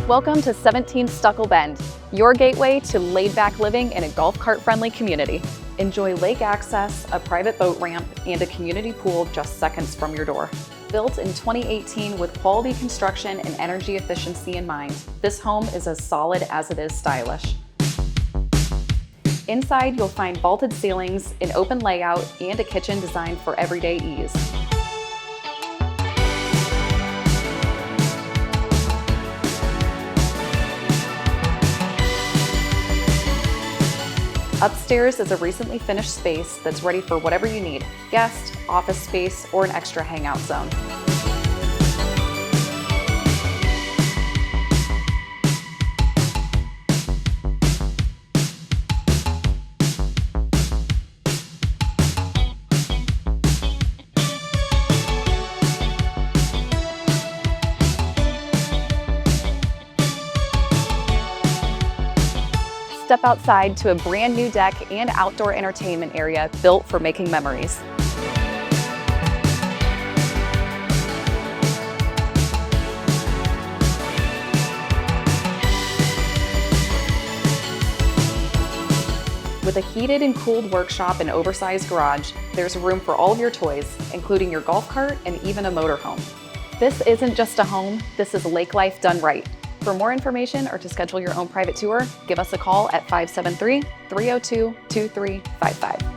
Welcome to 17 Stuckel Bend, your gateway to laid-back living in a golf cart-friendly community. Enjoy lake access, a private boat ramp, and a community pool just seconds from your door. Built in 2018 with quality construction and energy efficiency in mind, this home is as solid as it is stylish. Inside, you'll find vaulted ceilings, an open layout, and a kitchen designed for everyday ease. Upstairs is a recently finished space that's ready for whatever you need: guest, office space, or an extra hangout zone. Step outside to a brand new deck and outdoor entertainment area built for making memories. With a heated and cooled workshop and oversized garage, there's room for all of your toys, including your golf cart and even a motorhome. This isn't just a home, this is lake life done right. For more information or to schedule your own private tour, give us a call at 573-302-2355.